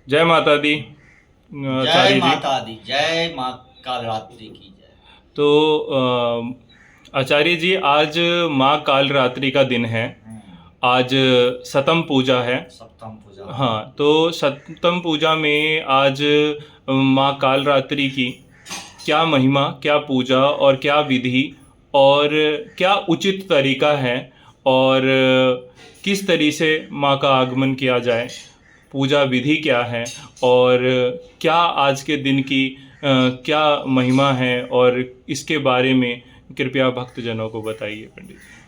जय माता दी। जय आचार्य जी। माता दी, जय माँ कालरात्रि की जय। तो आचार्य जी, आज माँ काल रात्रि का दिन है। आज सतम पूजा है। सप्तम पूजा, हाँ। हाँ, तो सतम पूजा में आज माँ काल रात्रि की क्या महिमा, क्या पूजा और क्या विधि और क्या उचित तरीका है, और किस तरीके से माँ का आगमन किया जाए, पूजा विधि क्या है, और क्या आज के दिन की क्या महिमा है, और इसके बारे में कृपया भक्तजनों को बताइए पंडित जी।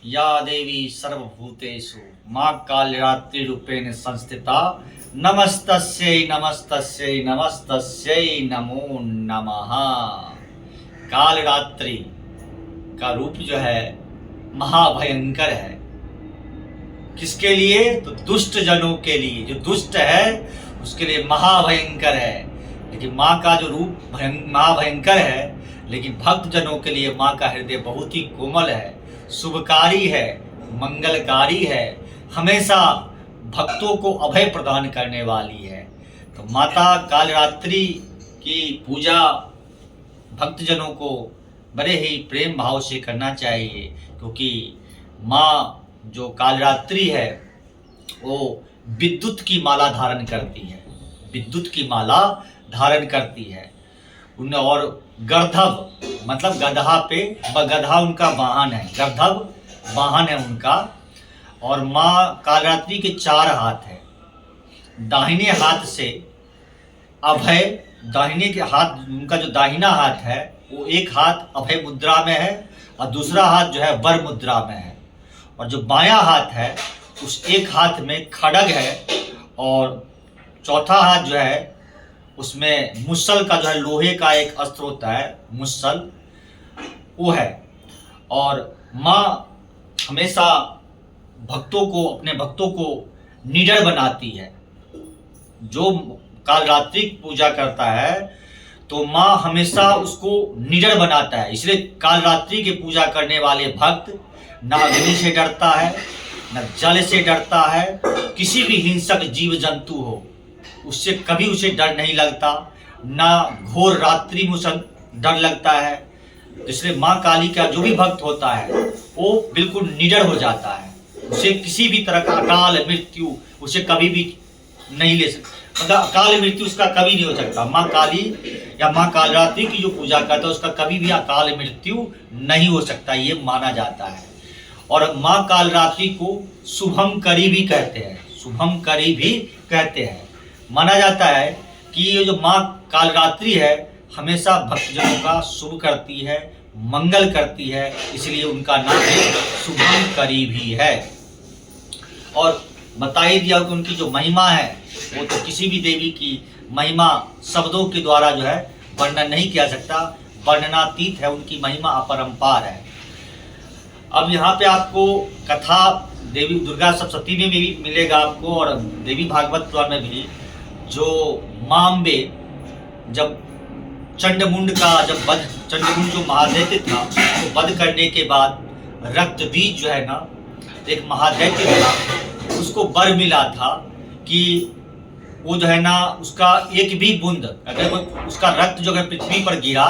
या देवी सर्वभूतेषु माँ कालरात्रि रूपेण संस्थिता, नमस्तस्यै नमस्तस्यै नमस्तस्यै नमो नमः। कालरात्रि का रूप जो है महाभयंकर है। किसके लिए? तो दुष्ट जनों के लिए। जो दुष्ट है उसके लिए महाभयंकर है। लेकिन माँ का जो रूप महाभयंकर है, लेकिन भक्त जनों के लिए माँ का हृदय बहुत ही कोमल है, शुभकारी है, मंगलकारी है, हमेशा भक्तों को अभय प्रदान करने वाली है। तो माता कालरात्रि की पूजा भक्तजनों को बड़े ही प्रेम भाव से करना चाहिए, क्योंकि माँ जो कालरात्रि है वो विद्युत की माला धारण करती है। विद्युत की माला धारण करती है उन, और गर्धव मतलब गधा पे, गधा उनका वाहन है, गर्धव वाहन है उनका। और माँ कालरात्रि के 4 हाथ है। दाहिने हाथ से अभय, दाहिने के हाथ, उनका जो दाहिना हाथ है वो एक हाथ अभय मुद्रा में है और दूसरा हाथ जो है वर मुद्रा में है। और जो बायां हाथ है उस एक हाथ में खड्ग है और चौथा हाथ जो है उसमें मुसल का, जो है लोहे का एक अस्त्र होता है मुसल, वो है। और माँ हमेशा भक्तों को, अपने भक्तों को निडर बनाती है। जो कालरात्रि पूजा करता है तो माँ हमेशा उसको निडर बनाता है। इसलिए कालरात्रि की पूजा करने वाले भक्त न अग्नि से डरता है, न जल से डरता है। किसी भी हिंसक जीव जंतु हो उससे कभी उसे डर नहीं लगता, न घोर रात्रि में उसे डर लगता है। इसलिए माँ काली का जो भी भक्त होता है वो बिल्कुल निडर हो जाता है। उसे किसी भी तरह का अकाल मृत्यु उसे कभी भी नहीं ले सकता, मतलब अकाल मृत्यु उसका कभी नहीं हो सकता। माँ काली या माँ कालरात्रि की जो पूजा करता है उसका कभी भी अकाल मृत्यु नहीं हो सकता, ये माना जाता है। और माँ कालरात्रि को शुभम करी भी कहते हैं, शुभम करी भी कहते हैं। माना जाता है कि ये जो माँ कालरात्रि है हमेशा भक्तजनों का शुभ करती है, मंगल करती है, इसलिए उनका नाम शुभम करी भी है। और बता ही दिया कि उनकी जो महिमा है वो तो किसी भी देवी की महिमा शब्दों के द्वारा जो है वर्णन नहीं किया सकता, वर्णनातीत है, उनकी महिमा अपरंपार है। अब यहाँ पे आपको कथा देवी दुर्गा सप्तशती में भी मिलेगा आपको, और देवी भागवत पुराण में भी। जो माम्बे जब चंडमुंड का जब वध, चंडमुंड जो महादैत्य था तो वध करने के बाद रक्त बीज जो है ना, एक महादैत्य था, उसको वर मिला था कि वो जो है ना उसका एक भी बूंद अगर उसका रक्त जो है पृथ्वी पर गिरा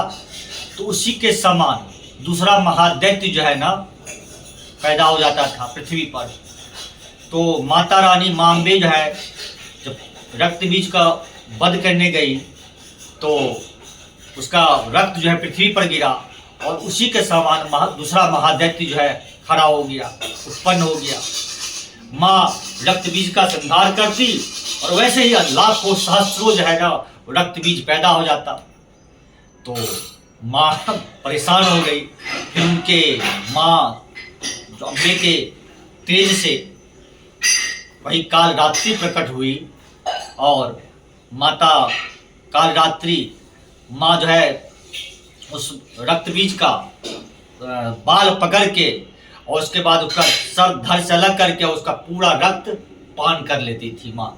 तो उसी के समान दूसरा महादैत्य जो है ना पैदा हो जाता था पृथ्वी पर। तो माता रानी माम्बे जो है जब रक्त बीज का वध करने गई तो उसका रक्त जो है पृथ्वी पर गिरा और उसी के समान दूसरा महादैत्य जो है खड़ा हो गया, उत्पन्न हो गया। माँ रक्त बीज का संहार करती और वैसे ही लाखों सहस्त्रों जो है ना रक्त बीज पैदा हो जाता। तो माँ परेशान हो गई। फिर उनके माँ जो अम्बे के तेज से वही कालरात्रि प्रकट हुई और माता कालरात्रि माँ जो है उस रक्त बीज का बाल पकड़ के और उसके बाद उसका सर धड़ से अलग करके उसका पूरा रक्त पान कर लेती थी माँ।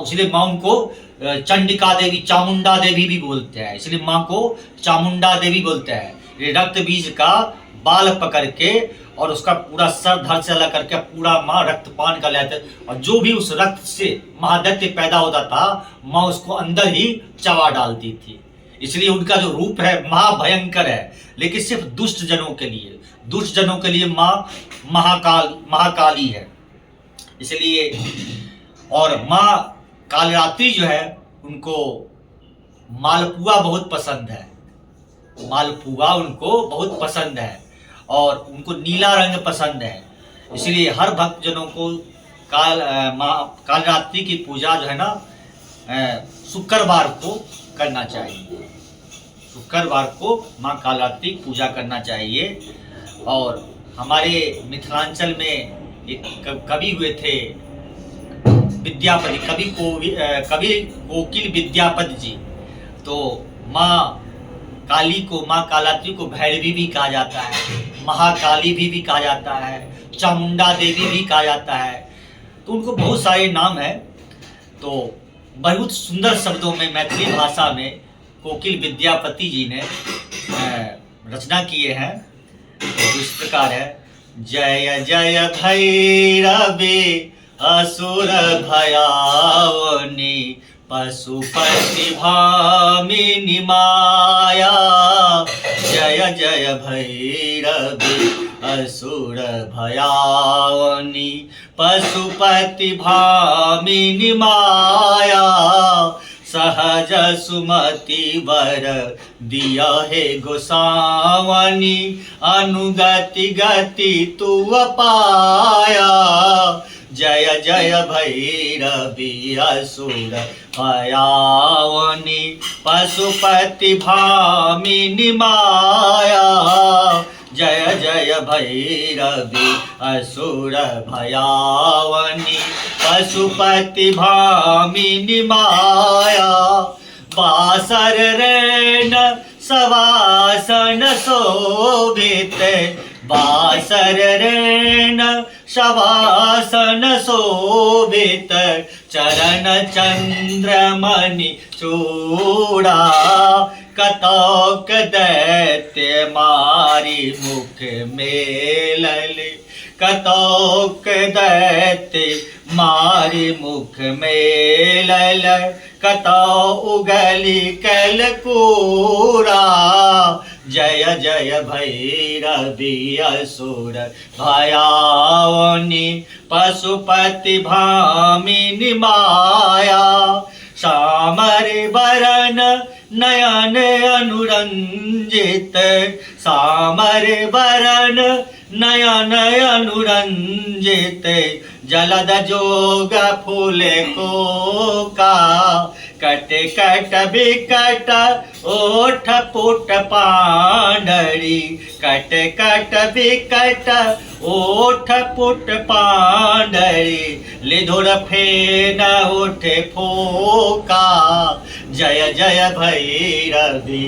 इसलिए माँ उनको चंडिका देवी, चामुंडा देवी भी बोलते हैं, इसलिए माँ को चामुंडा देवी बोलते हैं। ये रक्त बीज का बाल पकड़ के और उसका पूरा सर धड़ से अलग करके पूरा माँ रक्तपान कर लेते, और जो भी उस रक्त से महादैत्य पैदा होता था माँ उसको अंदर ही चबा डालती थी। इसलिए उनका जो रूप है महाभयंकर है, लेकिन सिर्फ दुष्ट जनों के लिए, दुष्ट जनों के लिए माँ महाकाली है। इसलिए और माँ कालरात्रि जो है उनको मालपुआ बहुत पसंद है, मालपुआ उनको बहुत पसंद है और उनको नीला रंग पसंद है। इसलिए हर भक्तजनों को कालरात्रि की पूजा जो है ना शुक्रवार को करना चाहिए, शुक्रवार को माँ कालरात्रि की पूजा करना चाहिए। और हमारे मिथिलांचल में एक कवि हुए थे विद्यापति, कवि कोकिल विद्यापति जी। तो माँ काली को, माँ कालरात्रि को भैरवी भी कहा जाता है, महाकाली भी कहा जाता है, चामुंडा देवी भी कहा जाता है। तो उनको बहुत सारे नाम हैं। तो बहुत सुंदर शब्दों में मैथिली भाषा में कोकिल विद्यापति जी ने रचना किए हैं। तो इस प्रकार है, जय जय भैरवी असुर भयावनी पशुपति भामिनी माया। जय जय भैरवी असुर भयावनी पशुपति भामिनी माया। सहज सुमति वर दिया है गोसावनी अनुगति गति तू पाया। जय जय भैरवी असुर भयावनी पशुपति भामिनी माया। जय जय भैरवी असुर भयावनी पशुपति भामिनी माया। बासर रेन सवासन शोभित, बासर रेन शवासन शोभित चरण चंद्रमणि चूड़ा। कतौक दैत्य मारी मुख मेलल, कतौक दैत्य मारी मुख मेलल। कतौ उगली कलकूरा। जय जय भैरवी असुर भयावनी पशुपति भामिनी माया। श्यामर बरन नयन अनुरंजित, श्यामर बरन नयन अनुरंजित। जलद जोग फूल को का कट कट बिकट ओठ पुट पांडरी। कट कट बिकट ओठ पुट पांडरी। लिधुर फेन उठ फोका। जय जय भैरवी